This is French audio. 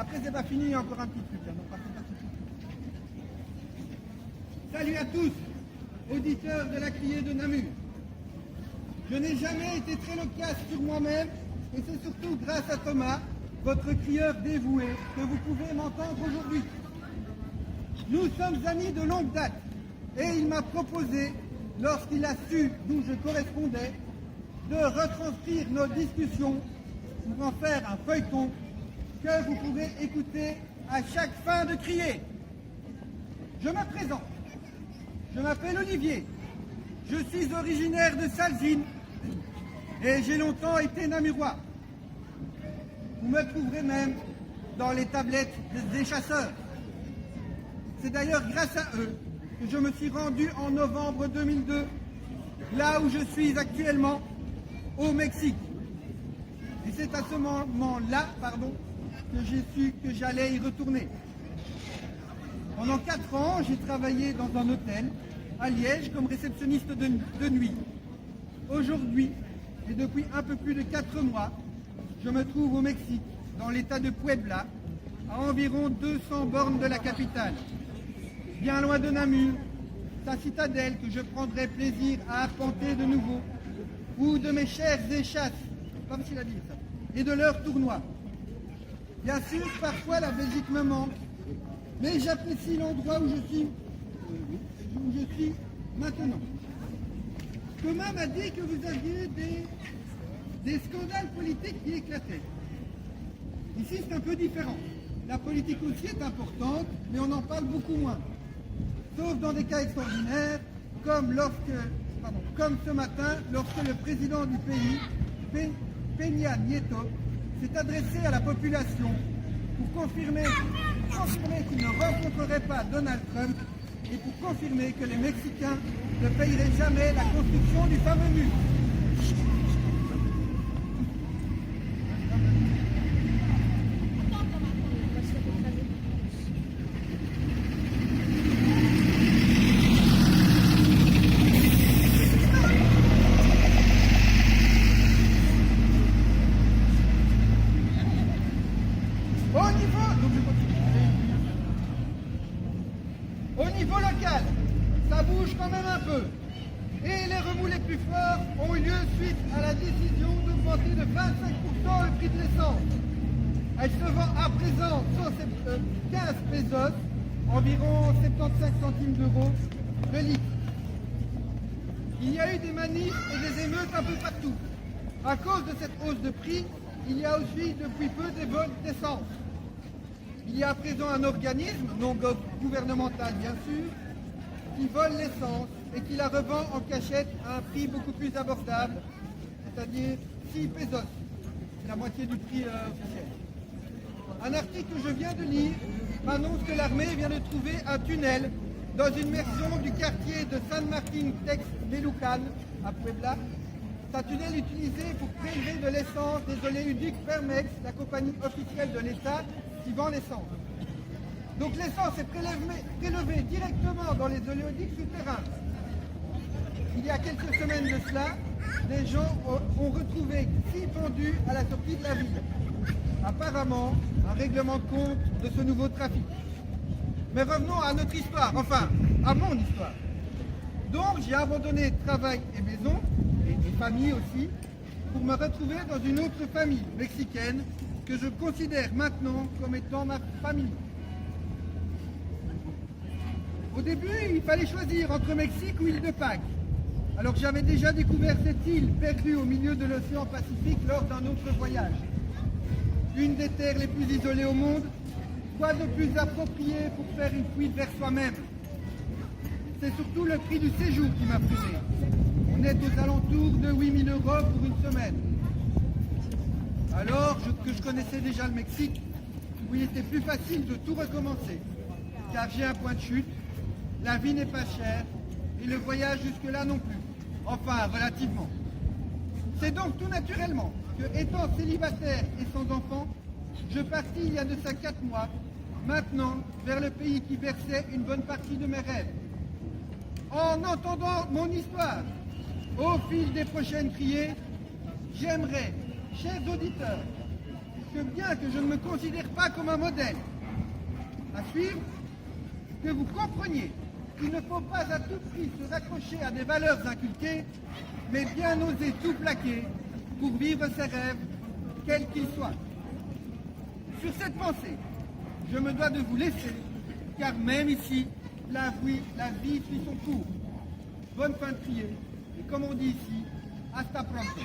Après, c'est pas fini, il y a encore un petit truc. Hein, donc, partez pas tout de suite. Salut à tous, auditeurs de la criée de Namur. Je n'ai jamais été très loquace sur moi-même, et c'est surtout grâce à Thomas, votre crieur dévoué, que vous pouvez m'entendre aujourd'hui. Nous sommes amis de longue date, et il m'a proposé, lorsqu'il a su d'où je correspondais, de retranscrire nos discussions pour en faire un feuilleton que vous pourrez écouter à chaque fin de criée. Je me présente. Je m'appelle Olivier. Je suis originaire de Salzine et j'ai longtemps été namurois. Vous me trouverez même dans les tablettes des chasseurs. C'est d'ailleurs grâce à eux que je me suis rendu en novembre 2002, là où je suis actuellement, au Mexique. Et c'est à ce moment-là, que j'ai su que j'allais y retourner. Pendant 4 ans, j'ai travaillé dans un hôtel à Liège comme réceptionniste de nuit. Aujourd'hui, et depuis un peu plus de 4 mois, je me trouve au Mexique, dans l'état de Puebla, à environ 200 bornes de la capitale. Bien loin de Namur, sa citadelle que je prendrai plaisir à arpenter de nouveau, ou de mes chères échasses, pas facile à dire ça, et de leurs tournois. Bien sûr, parfois la Belgique me manque, mais j'apprécie l'endroit où je suis maintenant. Thomas m'a dit que vous aviez des scandales politiques qui éclataient. Ici, c'est un peu différent. La politique aussi est importante, mais on en parle beaucoup moins. Sauf dans des cas extraordinaires, comme ce matin, lorsque le président du pays, Peña Nieto, s'est adressé à la population pour confirmer qu'il ne rencontrerait pas Donald Trump et pour confirmer que les Mexicains ne payeraient jamais la construction du fameux mur. Au niveau local, ça bouge quand même un peu. Et les remous les plus forts ont eu lieu suite à la décision d'augmenter de 25% le prix de l'essence. Elle se vend à présent 15 pesos, environ 75 centimes d'euros, de litre. Il y a eu des manifs et des émeutes un peu partout. À cause de cette hausse de prix, il y a aussi depuis peu des vols d'essence. Il y a à présent un organisme, non gouvernemental bien sûr, qui vole l'essence et qui la revend en cachette à un prix beaucoup plus abordable, c'est-à-dire 6 pesos, c'est la moitié du prix officiel. Un article que je viens de lire m'annonce que l'armée vient de trouver un tunnel dans une maison du quartier de San Martín Texmelucan à Puebla. C'est un tunnel utilisé pour prélever de l'essence des oléoducs Fermex, la compagnie officielle de l'État qui vend l'essence. Donc l'essence est prélevée directement dans les oléoducs souterrains. Il y a quelques semaines de cela, des gens ont retrouvé 6 pendus à la sortie de la ville. Apparemment, un règlement de compte de ce nouveau trafic. Mais revenons à notre histoire, enfin, à mon histoire. Donc j'ai abandonné travail et maison, et famille aussi, pour me retrouver dans une autre famille mexicaine que je considère maintenant comme étant ma famille. Au début, il fallait choisir entre Mexique ou île de Pâques, alors que j'avais déjà découvert cette île perdue au milieu de l'océan Pacifique lors d'un autre voyage. Une des terres les plus isolées au monde, quoi de plus approprié pour faire une fuite vers soi-même? C'est surtout le prix du séjour qui m'a freiné. On est aux alentours de 8 000 € pour une semaine. Alors que je connaissais déjà le Mexique, où il était plus facile de tout recommencer, car j'ai un point de chute, la vie n'est pas chère, et le voyage jusque-là non plus. Enfin, relativement. C'est donc tout naturellement que, étant célibataire et sans enfant, je partis il y a de ça 4 mois, maintenant, vers le pays qui berçait une bonne partie de mes rêves. En entendant mon histoire, au fil des prochaines criées, j'aimerais, chers auditeurs, que bien que je ne me considère pas comme un modèle à suivre, que vous compreniez qu'il ne faut pas à tout prix se raccrocher à des valeurs inculquées, mais bien oser tout plaquer pour vivre ses rêves, quels qu'ils soient. Sur cette pensée, je me dois de vous laisser, car même ici, la vie suit son cours. Bonne fin de crier, et comme on dit ici, hasta pronto.